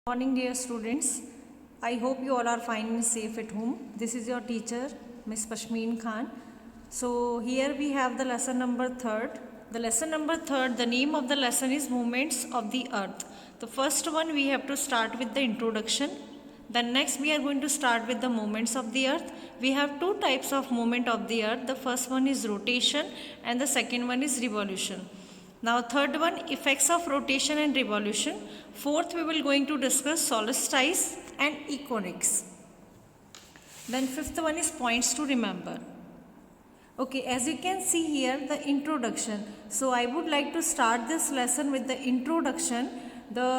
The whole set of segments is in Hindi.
Morning, dear students. I hope you all are fine and safe at home. This is your teacher, Miss Pashmeen Khan. So here we have the lesson number 3rd. The lesson number 3rd, the name of the lesson is Movements of the Earth. The first one we have to start with the introduction. Then next we are going to start with the movements of the earth. We have two types of movement of the earth. The first one is rotation and the second one is revolution. Now third one, effects of rotation and revolution. Fourth, we will going to discuss solstice and equinox. Then fifth one is points to remember. Okay, as you can see here, the introduction. So I would like to start this lesson with the introduction. The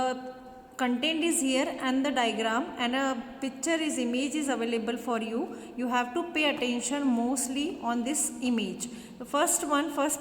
content is here and the diagram and a image is available for you. You have to pay attention mostly on this image. The first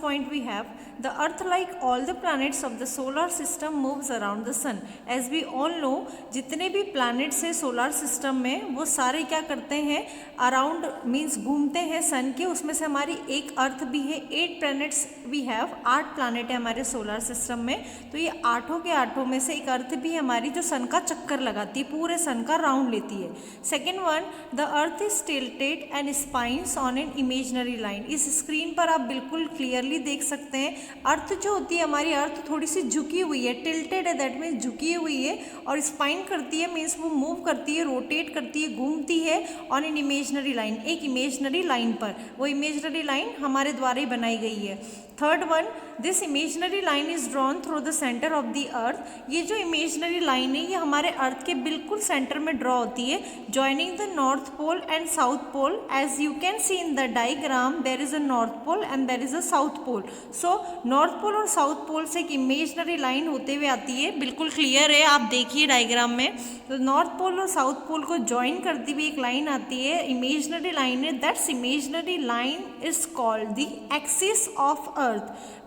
point we have, the earth like all the planets of the solar system moves around the sun. As we all know, जितने भी planets है solar system में वो सारे क्या करते हैं, around means घूमते हैं sun के, उसमें से हमारी एक अर्थ भी है, 8 planets we have, 8 planet है हमारे solar system में. तो ये आठों के आठों में से एक अर्थ भी हमारी जो सन का चक्कर लगाती है, पूरे सन का राउंड लेती है. Second one, the earth is tilted and spines on an imaginary line. इस स्क्रीन पर आप बिल्कुल क्लियरली देख सकते हैं, अर्थ जो होती है हमारी, अर्थ थोड़ी सी झुकी हुई है, टिल्टेड है दैट मीन्स झुकी हुई है, और स्पाइन करती है मीन्स वो मूव करती है, रोटेट करती है, घूमती है ऑन एन इमेजनरी लाइन, एक इमेजनरी लाइन पर. वो इमेजनरी लाइन हमारे द्वारा ही बनाई गई है. Third one, this imaginary line is drawn through the centre of the अर्थ. ये जो इमेजनरी लाइन है ये हमारे अर्थ के बिल्कुल सेंटर में ड्रॉ होती है, joining the north pole and south pole. As you can see in the diagram there is a north pole and there is a south pole. So north pole और साउथ पोल से एक इमेजनरी लाइन होते हुए आती है, बिल्कुल क्लियर है, आप देखिए डायग्राम में. तो नॉर्थ पोल और साउथ पोल को ज्वाइन करती हुई एक लाइन आती है, इमेजनरी लाइन है. That's imaginary line is called the axis of earth.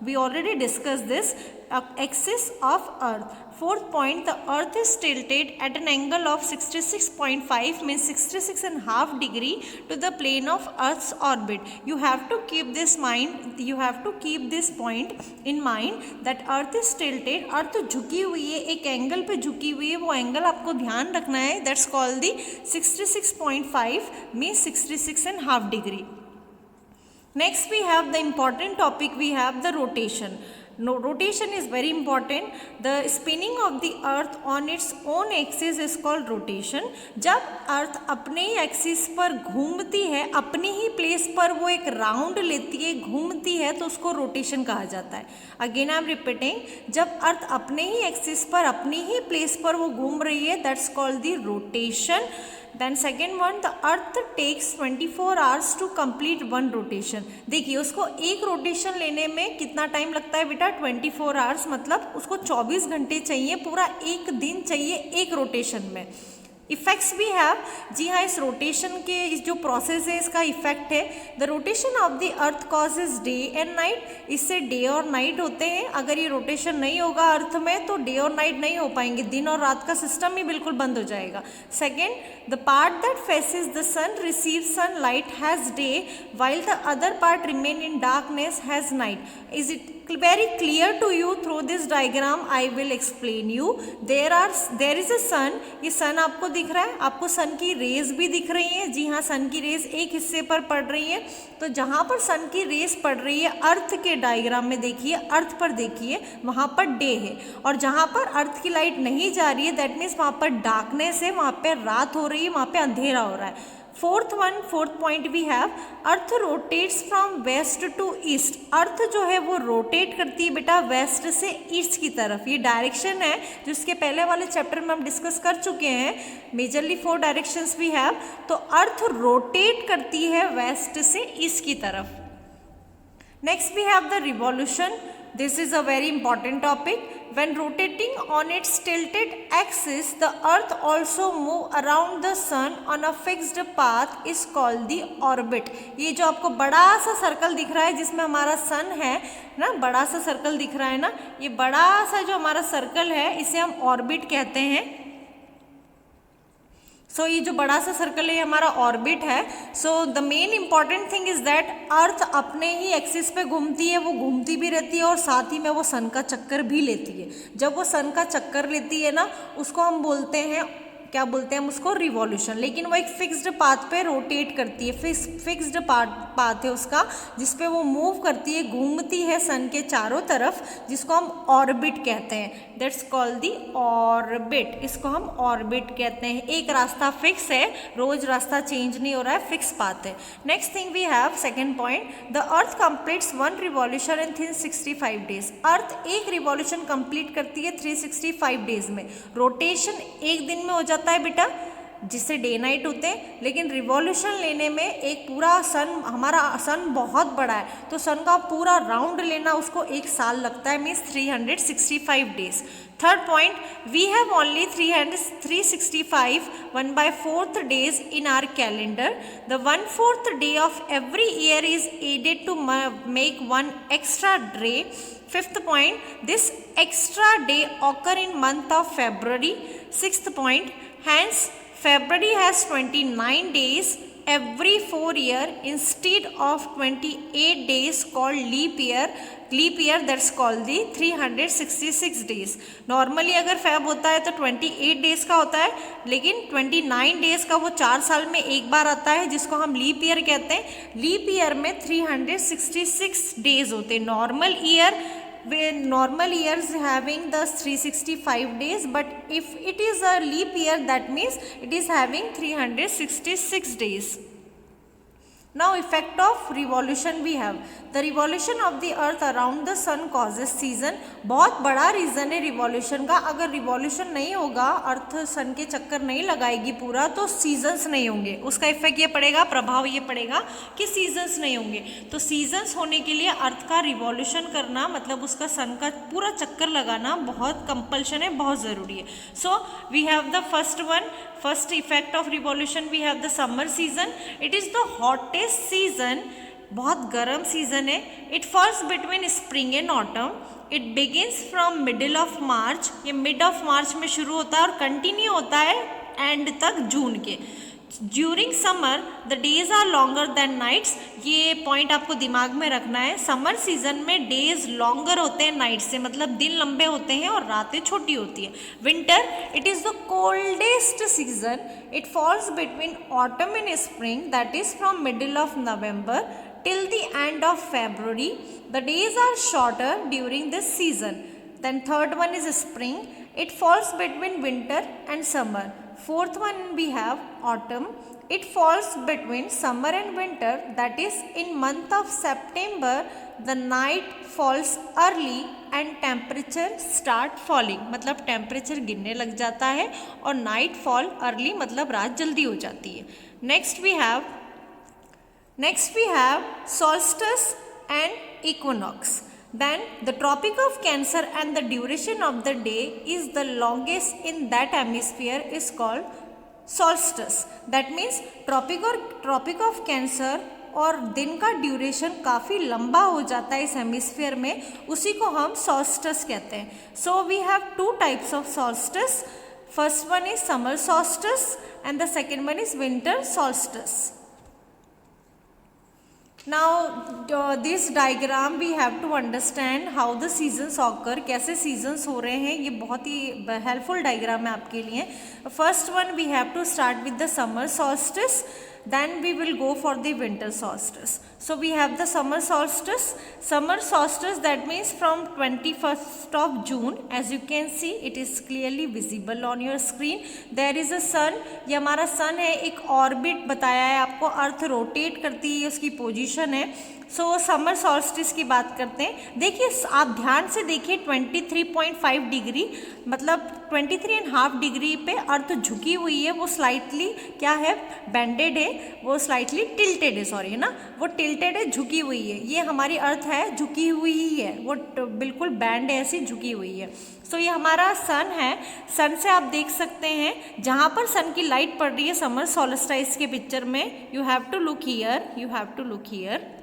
We already discussed this, axis of earth. Fourth point, the earth is tilted at an angle of 66.5 means 66.5 degree to the plane of earth's orbit. You have to keep this point in mind that earth is tilted. earth झुकी हुई है, एक एंगल पे झुकी हुई है, वो एंगल आपको ध्यान रखना है. That's called the 66.5 means 66.5 degree. Next we have the important topic, we have the rotation. No, rotation is very important. The spinning of the earth on its own axis is called rotation. जब अर्थ अपने ही एक्सिस पर घूमती है, अपनी ही प्लेस पर वो एक राउंड लेती है, घूमती है, तो उसको रोटेशन कहा जाता है. अगेन आई एम रिपीटिंग, जब अर्थ अपने ही एक्सिस पर, अपनी ही प्लेस पर वो घूम रही है, that's called the rotation. Then second one, the earth takes 24 hours to complete one rotation. देखिए उसको एक रोटेशन लेने में कितना टाइम लगता है बेटा, 24 आवर्स, मतलब उसको 24 घंटे चाहिए, पूरा एक दिन चाहिए एक रोटेशन में. इफेक्ट्स भी है, जी हाँ, इस रोटेशन के इस जो प्रोसेस है इसका इफेक्ट है. The rotation of the earth causes day and night. इससे डे और नाइट होते हैं. अगर ये रोटेशन नहीं होगा अर्थ में तो डे और नाइट नहीं हो पाएंगे, दिन और रात का सिस्टम ही बिल्कुल बंद हो जाएगा. Second, the part that faces the sun receive sunlight has day while the other part remain in darkness has night. Is it very clear to you? Through this diagram I will explain you. There is a sun. ये sun आपको दिख रहा है, आपको sun की रेज भी दिख रही है. जी हाँ, sun की रेज एक हिस्से पर पड़ रही है. तो जहाँ पर sun की रेज पड़ रही है, अर्थ के डायग्राम में देखिए, अर्थ पर देखिए, वहाँ पर डे है. और जहाँ पर अर्थ की लाइट नहीं जा रही है, दैट मीन्स वहाँ पर डार्कनेस है, वहाँ पर रात हो रही है, वहाँ पर अंधेरा हो रहा है. Fourth point we have, earth rotates from west to east. Earth जो है वो रोटेट करती है बेटा वेस्ट से ईस्ट की तरफ. ये डायरेक्शन है जो इसके पहले वाले चैप्टर में हम डिस्कस कर चुके हैं. Majorly 4 directions we have. तो अर्थ रोटेट करती है वेस्ट से ईस्ट की तरफ. Next we have the revolution. This is a very important topic. When rotating on its tilted axis, the earth also move around the sun on a fixed path is called the orbit. ये जो आपको बड़ा सा सर्कल दिख रहा है जिसमें हमारा सन है ना, बड़ा सा सर्कल दिख रहा है ना, ये बड़ा सा जो हमारा सर्कल है इसे हम ऑर्बिट कहते हैं. सो ये जो बड़ा सा सर्कल है ये हमारा ऑर्बिट है. So the main important thing is that earth अपने ही एक्सिस पे घूमती है, वो घूमती भी रहती है और साथ ही में वो सन का चक्कर भी लेती है. जब वो सन का चक्कर लेती है ना, उसको हम बोलते हैं, क्या बोलते हैं हम उसको, रिवॉल्यूशन. लेकिन वो एक फिक्स्ड पाथ पे रोटेट करती है, फिक्स्ड पाथ है उसका जिसपे वो मूव करती है, घूमती है सन के चारों तरफ, जिसको हम ऑर्बिट कहते हैं. That's called the orbit. इसको हम ऑर्बिट कहते हैं. एक रास्ता फिक्स है, रोज रास्ता चेंज नहीं हो रहा है, फिक्स पाथ है. Next thing we have second point, the earth completes one revolution in 365 days. Earth एक रिवॉल्यूशन कंप्लीट करती है 365 डेज में. रोटेशन एक दिन में हो जाता है बेटा, जिससे डे नाइट होते हैं. लेकिन रिवॉल्यूशन लेने में एक पूरा सन, हमारा सन बहुत बड़ा है तो सन का पूरा राउंड लेना उसको एक साल लगता है, means 365 days. Third point, we have only 365 1/4 days in our calendar. The 1/4 day of every year is added to make one extra day. Fifth point, this extra day occur in month of February. Sixth point, hence February has 29 days every 4 year instead of 28 days called leap year. Leap year that's called the 366 days. Normally अगर फेब होता है तो 28 डेज का होता है, लेकिन 29 डेज का वो 4 साल में एक बार आता है, जिसको हम लीप ईयर कहते हैं. लीप ईयर में 366 डेज होते हैं. normal years having the 365 days, but if it is a leap year, that means it is having 366 days. Now effect of revolution we have. The revolution of the earth around the sun causes season. बहुत बड़ा रीज़न है रिवॉल्यूशन का. अगर रिवॉल्यूशन नहीं होगा, अर्थ सन के चक्कर नहीं लगाएगी पूरा, तो सीजन्स नहीं होंगे. उसका इफेक्ट ये पड़ेगा, प्रभाव ये पड़ेगा कि सीजन्स नहीं होंगे. तो सीजन्स होने के लिए अर्थ का रिवॉल्यूशन करना, मतलब उसका सन का पूरा चक्कर लगाना बहुत कंपल्शन है, बहुत ज़रूरी है. So we have the first effect of revolution, we have the summer season. It is the hottest season, बहुत गर्म सीजन है. It falls between spring and autumn. It begins from middle of March. ये मिड ऑफ मार्च में शुरू होता है और कंटिन्यू होता है एंड तक जून के. During summer the days are longer than nights. ये पॉइंट आपको दिमाग में रखना है. समर सीजन में डेज लॉन्गर होते हैं नाइट से, मतलब दिन लंबे होते हैं और रातें छोटी होती हैं. Winter, it is the coldest season. It falls between autumn and spring, that is from middle of November till the end of February. The days are shorter during this season. Then third one is spring. It falls between winter and summer. Fourth one we have autumn. It falls between summer and winter, that is in month of September the night falls early and temperature start falling. मतलब टेम्परेचर गिरने लग जाता है और नाइट फॉल अर्ली, मतलब रात जल्दी हो जाती है. Next we have solstice and equinox. Then the Tropic of Cancer and the duration of the day is the longest in that hemisphere is called solstice. That means Tropic of Cancer और दिन का ड्यूरेशन काफ़ी लंबा हो जाता है इस हेमिस्फीयर में, उसी को हम solstice कहते हैं. So we have two types of solstice. First one is summer solstice and the second one is winter solstice. Now this diagram we have to understand how the seasons occur. कैसे seasons हो रहे हैं, ये बहुत ही helpful diagram है आपके लिए. First one we have to start with the summer solstice, then we will go for the winter solstice. So we have the summer solstice. Summer solstice, that means from 21st of June. As you can see, it is clearly visible on your screen. There is a sun. ये हमारा sun है, एक ऑर्बिट बताया है आपको, अर्थ रोटेट करती है, उसकी पोजीशन है. सो समर सॉल्स्टिस की बात करते हैं. देखिए, आप ध्यान से देखिए, 23.5 डिग्री, मतलब 23.5 डिग्री पे अर्थ झुकी हुई है. वो स्लाइटली क्या है, बेंडेड है, वो स्लाइटली टिल्टेड है, सॉरी, है ना, वो टिल्टेड है, झुकी हुई है. ये हमारी अर्थ है, झुकी हुई ही है, वो बिल्कुल बैंड है, ऐसी झुकी हुई है. सो ये हमारा सन है. सन से आप देख सकते हैं, जहाँ पर सन की लाइट पड़ रही है समर सॉल्स्टिस के पिक्चर में, you have to look here.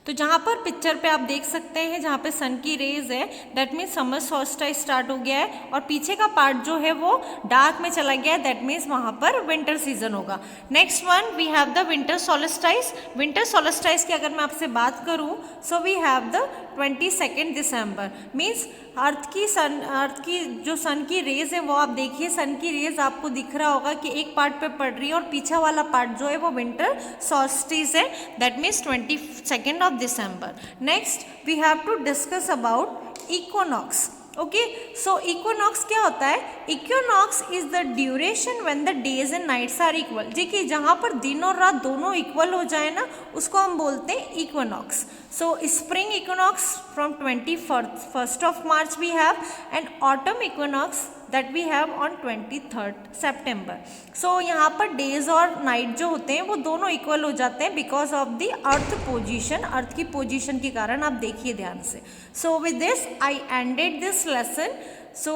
तो जहाँ पर पिक्चर पे आप देख सकते हैं जहाँ पे सन की रेज है, that means summer solstice start हो गया है, और पीछे का पार्ट जो है वो डार्क में चला गया है, दैट मीन्स वहाँ पर विंटर सीजन होगा। Next one we have the winter solstice. Winter solstice की अगर मैं आपसे बात करूँ, so we have the 22 December, means earth की जो सन की रेज है वो आप देखिए, सन की रेज आपको दिख रहा होगा कि एक पार्ट पे पड़ रही है और पीछे वाला पार्ट जो है वो विंटर सॉल्स्टिस है, that means 22 of December. Next we have to discuss about equinox. Okay, so equinox क्या होता है? Equinox is the duration when the days and nights are equal. देखिए जहाँ पर दिन और रात दोनों इक्वल हो जाए ना, उसको हम बोलते हैं equinox. So spring equinox from 21st of March we have, and autumn equinox that we have on 23rd September। So यहाँ पर डेज और नाइट जो होते हैं वो दोनों इक्वल हो जाते हैं because of the earth position, earth की पोजीशन के कारण। आप देखिए ध्यान से। So with this I ended this lesson. So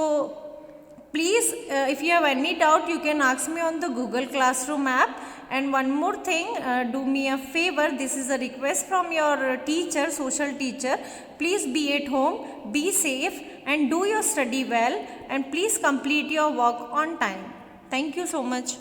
please if you have any doubt you can ask me on the Google Classroom app. And one more thing, do me a favor, this is a request from your teacher, social teacher. Please be at home, be safe and do your study well, and please complete your work on time. Thank you so much.